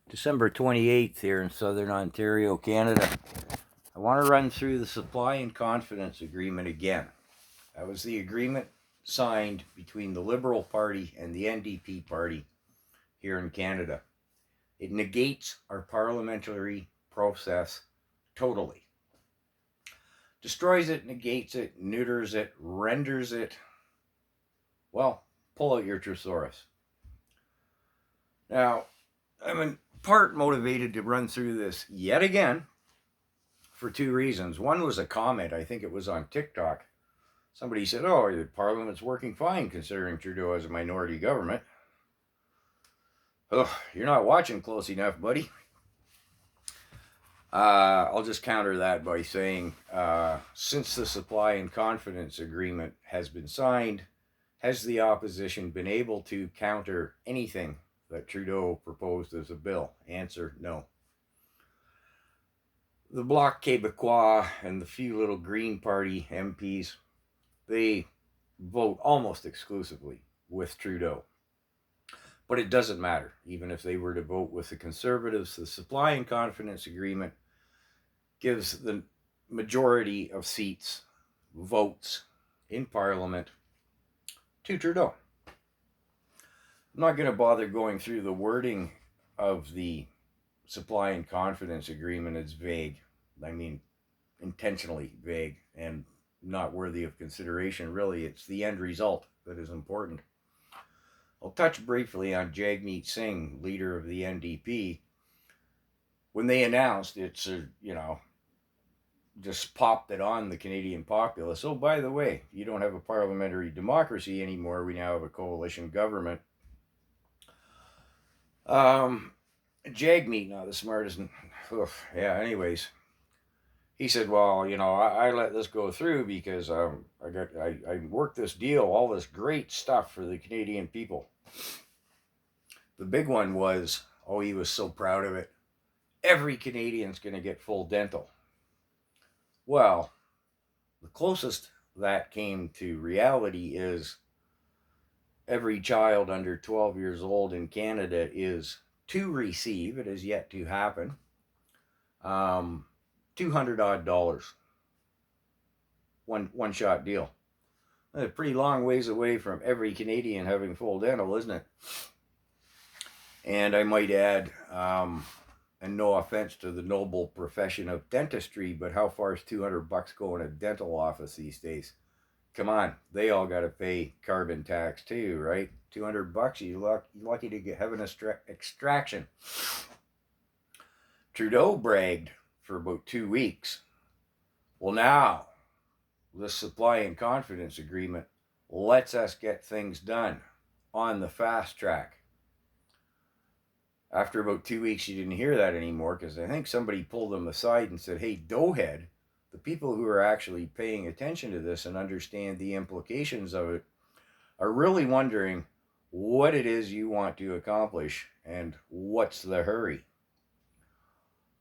December 28th here in southern Ontario, Canada. I want to run through the Supply and Confidence Agreement again. That was the agreement signed between the Liberal Party and the NDP Party here in Canada. It negates our parliamentary process totally. Destroys it, negates it, neuters it, renders it. Well, pull out your thesaurus. Now, I'm in part motivated to run through this yet again for two reasons. One was a comment, I think it was on TikTok. Somebody said, oh, the Parliament's working fine considering Trudeau has a minority government. Oh, you're not watching close enough, buddy. I'll just counter that by saying, since the Supply and Confidence Agreement has been signed, has the opposition been able to counter anything that Trudeau proposed as a bill? Answer, no. The Bloc Québécois and the few little Green Party MPs, they vote almost exclusively with Trudeau. But it doesn't matter. Even if they were to vote with the Conservatives, the Supply and Confidence Agreement gives the majority of seats, votes in Parliament to Trudeau. I'm not going to bother going through the wording of the Supply and Confidence Agreement. It's vague. I mean, intentionally vague and not worthy of consideration, really. It's the end result that is important. I'll touch briefly on Jagmeet Singh, leader of the NDP. When they announced it's, just popped it on the Canadian populace. Oh, by the way, you don't have a parliamentary democracy anymore. We now have a coalition government. Jagmeet, not the smartest. Anyways, he said, well, I let this go through because I worked this deal, all this great stuff for the Canadian people. The big one was, he was so proud of it. Every Canadian's going to get full dental. Well, the closest that came to reality is every child under 12 years old in Canada is to receive, it has yet to happen, $200 odd. One shot deal. That's a pretty long ways away from every Canadian having full dental, isn't it? And I might add, and no offense to the noble profession of dentistry, but how far is $200 go in a dental office these days? Come on, they all got to pay carbon tax too, right? $200, you're lucky to have an extraction. Trudeau bragged for about 2 weeks. Well, now, the Supply and Confidence Agreement lets us get things done on the fast track. After about 2 weeks, you didn't hear that anymore because I think somebody pulled them aside and said, hey, doughhead, the people who are actually paying attention to this and understand the implications of it are really wondering what it is you want to accomplish and what's the hurry.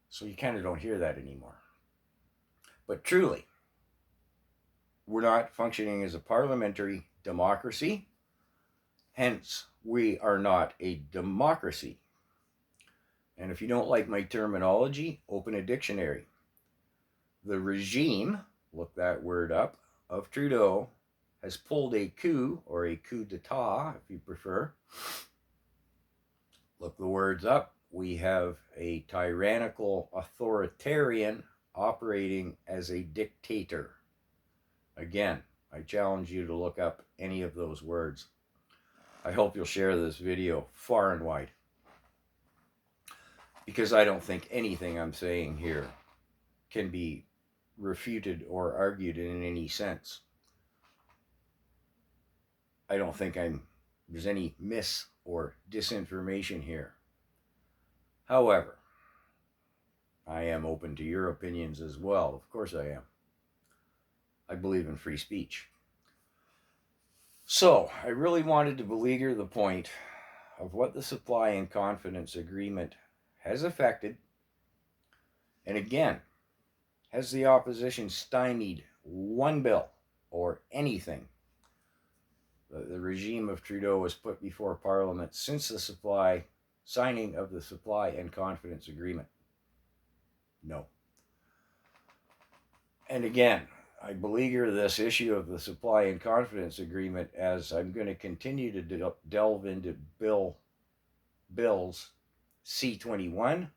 So you kind of don't hear that anymore. But truly, we're not functioning as a parliamentary democracy. Hence, we are not a democracy. And if you don't like my terminology, open a dictionary. The regime, look that word up, of Trudeau has pulled a coup, or a coup d'etat, if you prefer. Look the words up. We have a tyrannical authoritarian operating as a dictator. Again, I challenge you to look up any of those words. I hope you'll share this video far and wide, because I don't think anything I'm saying here can be refuted or argued in any sense. I don't think there's any mis or disinformation here. However, I am open to your opinions as well. Of course I am. I believe in free speech. So, I really wanted to beleaguer the point of what the Supply and Confidence Agreement has affected. And again, has the opposition stymied one bill or anything the regime of Trudeau has put before Parliament since the Supply signing of the supply and confidence agreement? No. And again, I beleaguer this issue of the supply and confidence agreement as I'm going to continue to delve into bills C-21,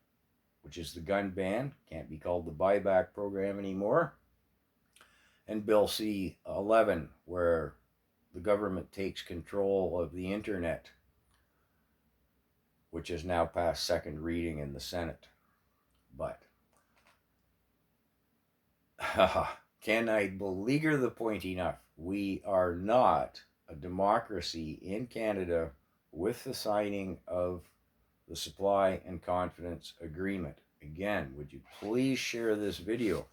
which is the gun ban, can't be called the buyback program anymore, and Bill C-11, where the government takes control of the internet, which is now past second reading in the Senate. But can I beleaguer the point enough? We are not a democracy in Canada with the signing of the supply and confidence agreement. Again, would you please share this video?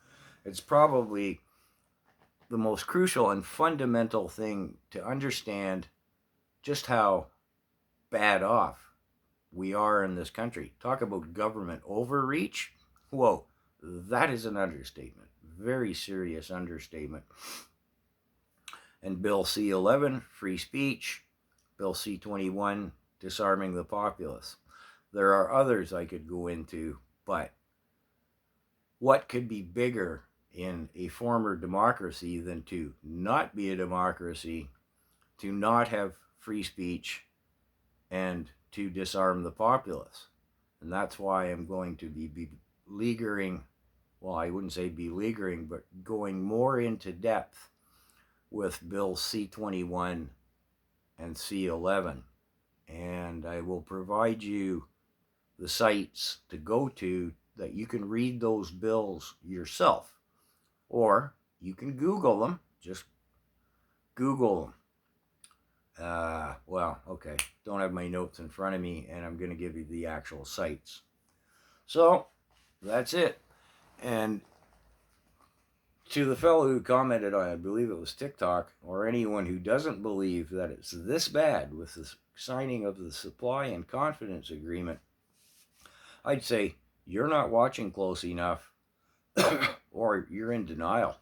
It's probably the most crucial and fundamental thing to understand just how bad off we are in this country. Talk about government overreach. Whoa, that is an understatement. Very serious understatement. And Bill C-11, free speech. Bill C-21, disarming the populace. There are others I could go into, but what could be bigger in a former democracy than to not be a democracy, to not have free speech, and to disarm the populace? And that's why I'm going to be beleaguering, well, I wouldn't say beleaguering, but going more into depth with Bill C-21 and C-11. And I will provide you the sites to go to that you can read those bills yourself. Or you can Google them. Just Google them. Well, okay. Don't have my notes in front of me, and I'm going to give you the actual sites. So, that's it. And to the fellow who commented on, I believe it was TikTok, or anyone who doesn't believe that it's this bad with the signing of the supply and confidence agreement, I'd say you're not watching close enough or you're in denial.